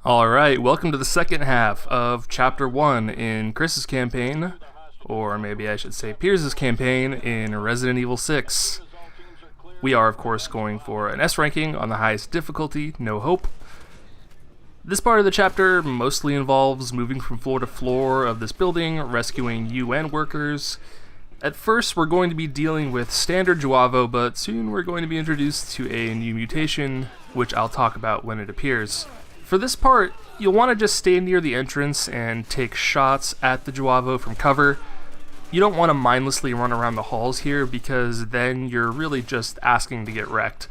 Alright, welcome to the second half of Chapter 1 in Chris's campaign, or maybe I should say Piers' campaign in Resident Evil 6. We are, of course, going for an S ranking on the highest difficulty, No Hope. This part of the chapter mostly involves moving from floor to floor of this building, rescuing UN workers. At first, we're going to be dealing with standard Joavo, but soon we're going to be introduced to a new mutation, which I'll talk about when it appears. For this part, you'll want to just stay near the entrance and take shots at the Joavo from cover. You don't want to mindlessly run around the halls here because then you're really just asking to get wrecked.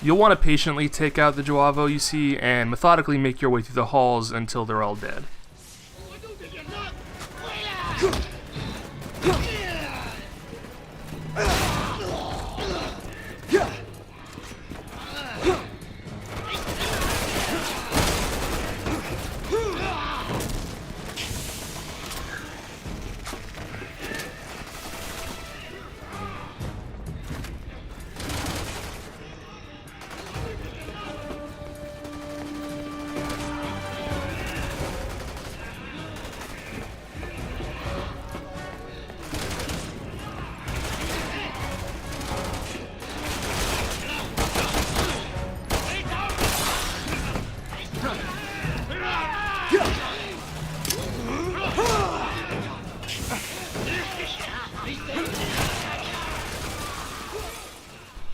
You'll want to patiently take out the Joavo you see and methodically make your way through the halls until they're all dead.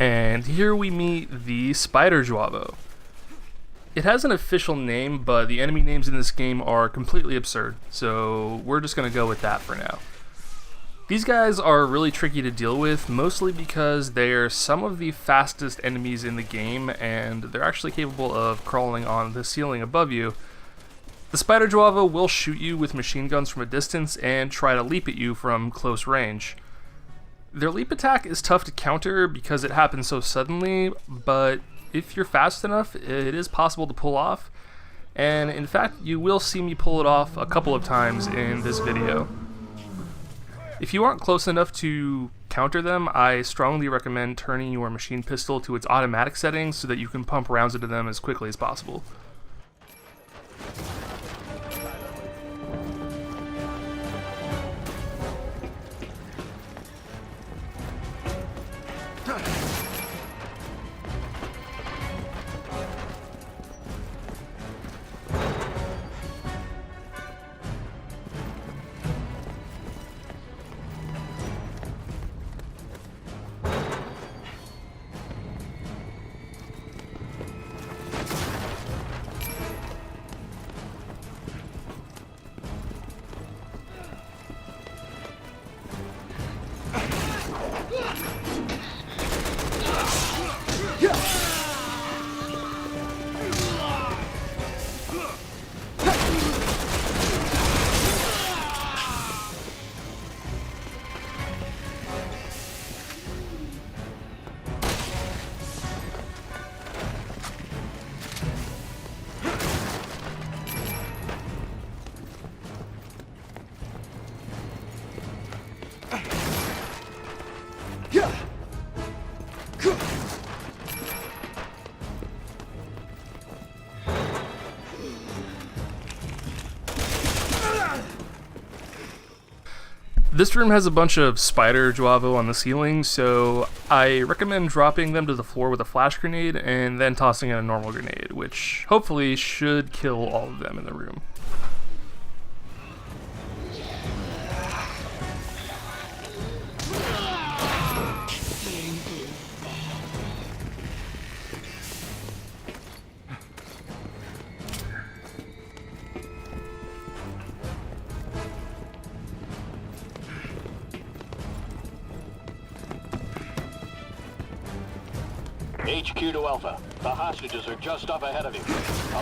And here we meet the Spider Joavo. It has an official name, but the enemy names in this game are completely absurd, so we're just going to go with that for now. These guys are really tricky to deal with, mostly because they're some of the fastest enemies in the game, and they're actually capable of crawling on the ceiling above you. The Spider Joavo will shoot you with machine guns from a distance and try to leap at you from close range. Their leap attack is tough to counter because it happens so suddenly, but if you're fast enough, it is possible to pull off, and in fact, you will see me pull it off a couple of times in this video. If you aren't close enough to counter them, I strongly recommend turning your machine pistol to its automatic settings so that you can pump rounds into them as quickly as possible. This room has a bunch of Spider Joavo on the ceiling, so I recommend dropping them to the floor with a flash grenade and then tossing in a normal grenade, which hopefully should kill all of them in the room. HQ to Alpha. The hostages are just up ahead of you.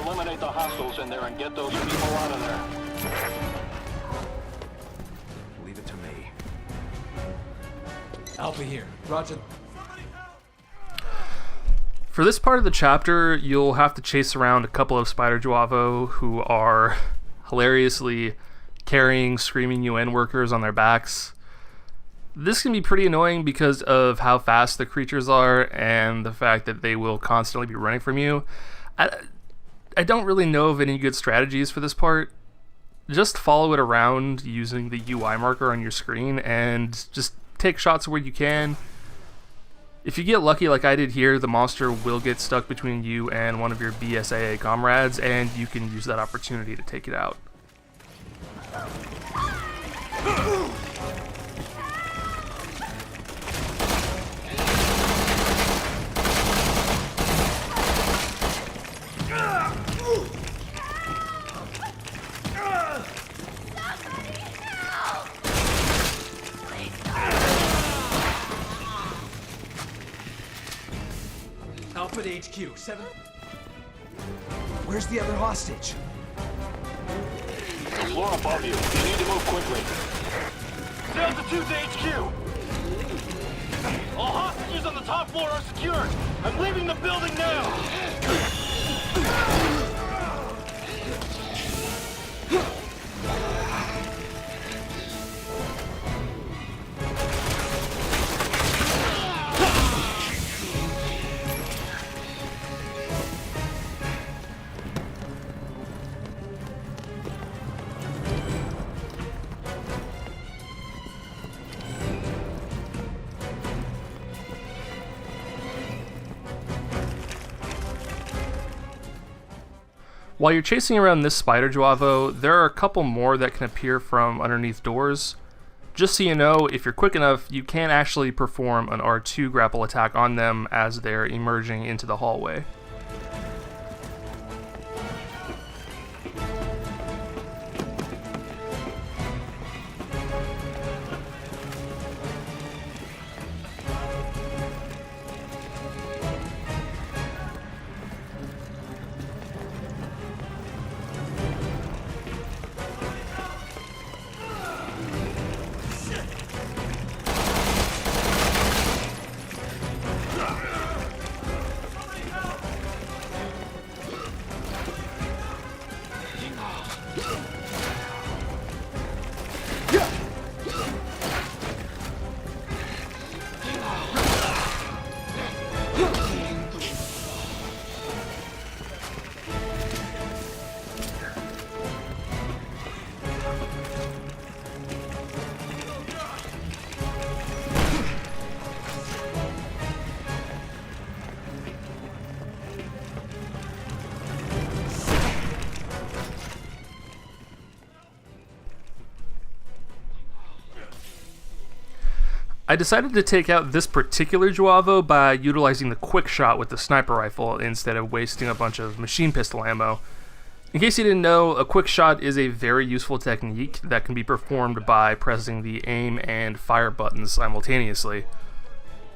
Eliminate the hostiles in there and get those people out of there. Leave it to me. Alpha here. Roger. For this part of the chapter, you'll have to chase around a couple of Spider Joavo who are hilariously carrying screaming UN workers on their backs. This can be pretty annoying because of how fast the creatures are and the fact that they will constantly be running from you. I don't really know of any good strategies for this part. Just follow it around using the UI marker on your screen and just take shots where you can. If you get lucky like I did here, the monster will get stuck between you and one of your BSAA comrades, and you can use that opportunity to take it out. Alpha to HQ, 7. Where's the other hostage? Floor above you. You need to move quickly. Delta 2 to HQ. All hostages on the top floor are secured. I'm leaving the building now. While you're chasing around this spider Juavo, there are a couple more that can appear from underneath doors. Just so you know, if you're quick enough, you can actually perform an R2 grapple attack on them as they're emerging into the hallway. I decided to take out this particular Juavo by utilizing the quick shot with the sniper rifle instead of wasting a bunch of machine pistol ammo. In case you didn't know, a quick shot is a very useful technique that can be performed by pressing the aim and fire buttons simultaneously.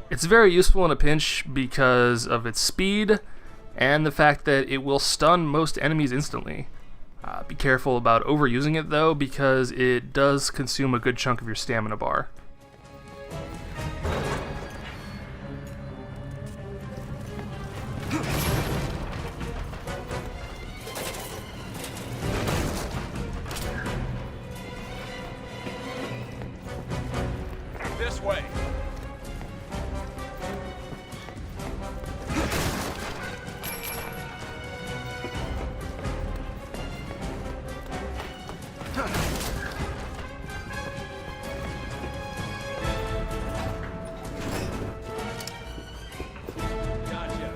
It's very useful in a pinch because of its speed and the fact that it will stun most enemies instantly. Be careful about overusing it though, because it does consume a good chunk of your stamina bar. This way. Gotcha.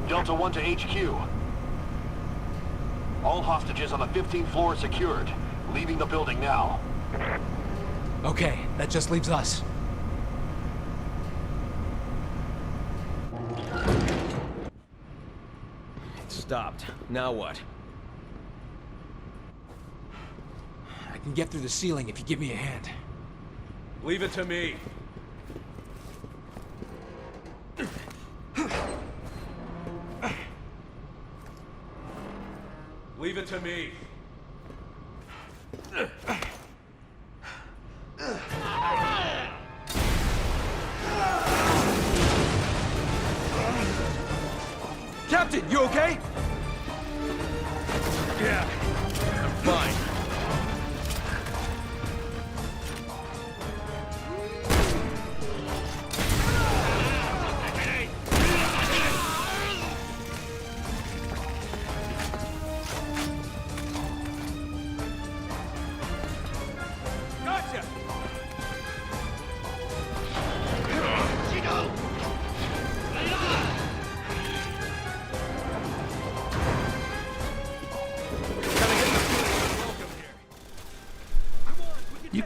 Delta 1 to HQ. All hostages on the 15th floor are secured. Leaving the building now. Okay, that just leaves us. It stopped. Now what? I can get through the ceiling if you give me a hand. Leave it to me. Leave it to me. Captain, you okay? Yeah, I'm fine.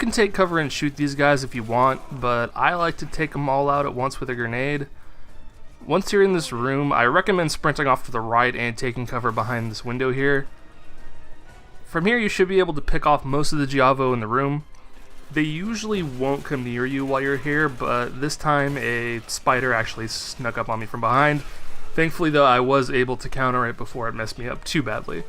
can take cover and shoot these guys if you want, but I like to take them all out at once with a grenade. Once you're in this room, I recommend sprinting off to the right and taking cover behind this window here. From here, you should be able to pick off most of the Giavo in the room. They usually won't come near you while you're here, but this time a spider actually snuck up on me from behind. Thankfully, though, I was able to counter it before it messed me up too badly.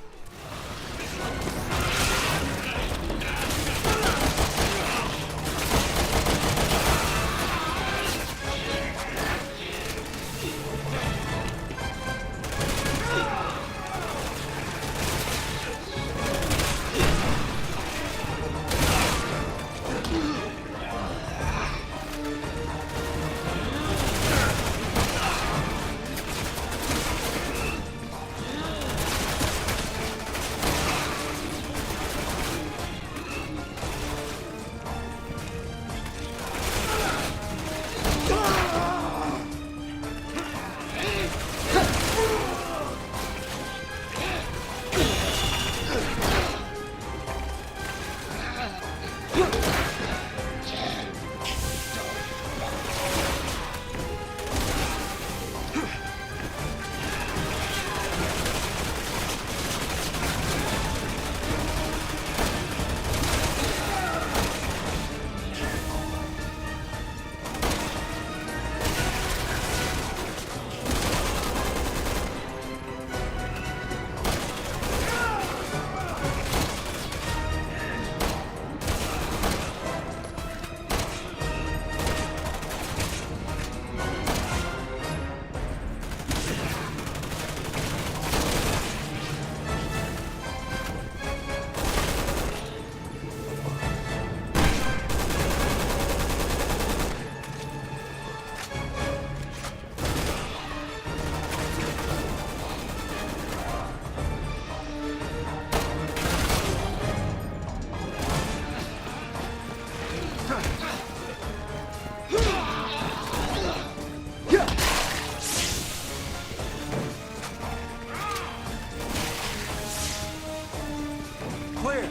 Clear.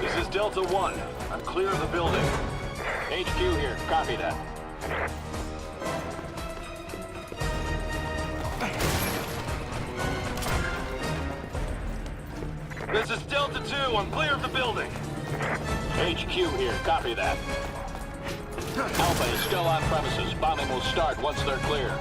This is Delta 1. I'm clear of the building. HQ here. Copy that. This is Delta 2. I'm clear of the building. HQ here. Copy that. Alpha is still on premises. Bombing will start once they're clear.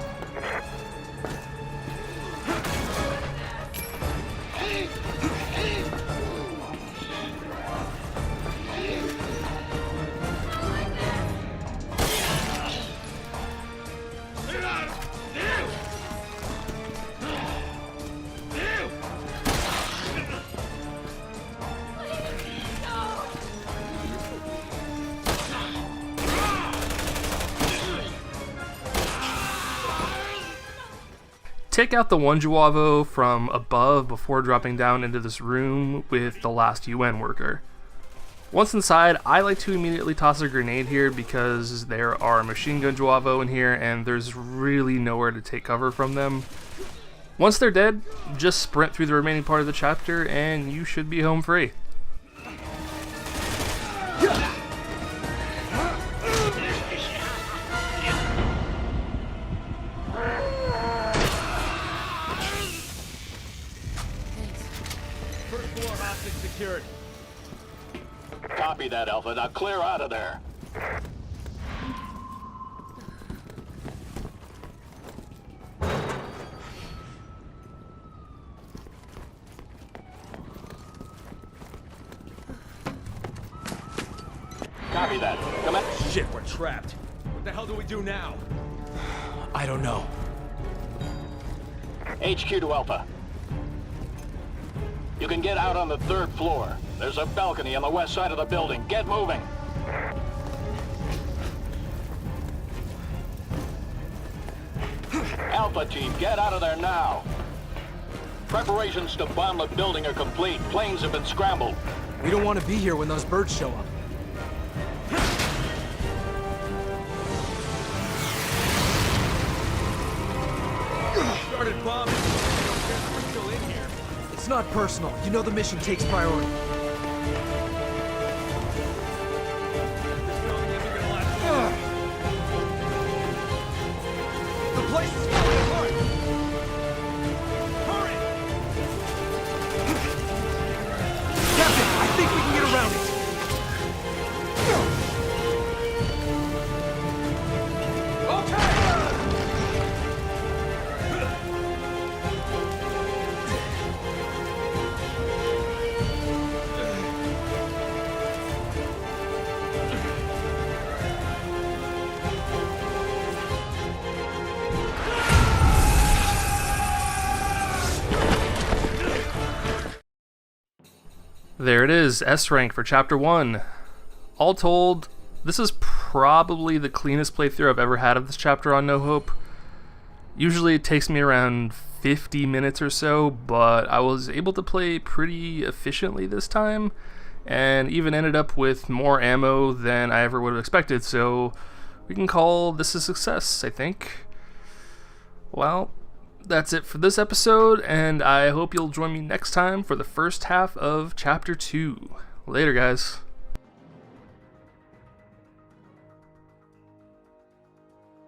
Take out the one Giavo from above before dropping down into this room with the last UN worker. Once inside, I like to immediately toss a grenade here because there are machine gun Giavo in here and there's really nowhere to take cover from them. Once they're dead, just sprint through the remaining part of the chapter and you should be home free. First floor hostage secured. Copy that, Alpha. Now clear out of there. Copy that. Come on. Shit, we're trapped. What the hell do we do now? I don't know. HQ to Alpha. You can get out on the 3rd floor. There's a balcony on the west side of the building. Get moving. Alpha team, get out of there now. Preparations to bomb the building are complete. Planes have been scrambled. We don't want to be here when those birds show up. Started bombing. We're still in here. It's not personal. You know the mission takes priority. This building isn't gonna last long. The place is falling apart. Hurry! Captain, I think we can get around it. There it is, S rank for Chapter 1. All told, this is probably the cleanest playthrough I've ever had of this chapter on No Hope. Usually it takes me around 50 minutes or so, but I was able to play pretty efficiently this time, and even ended up with more ammo than I ever would have expected, so we can call this a success, I think. Well, that's it for this episode, and I hope you'll join me next time for the first half of Chapter 2. Later, guys.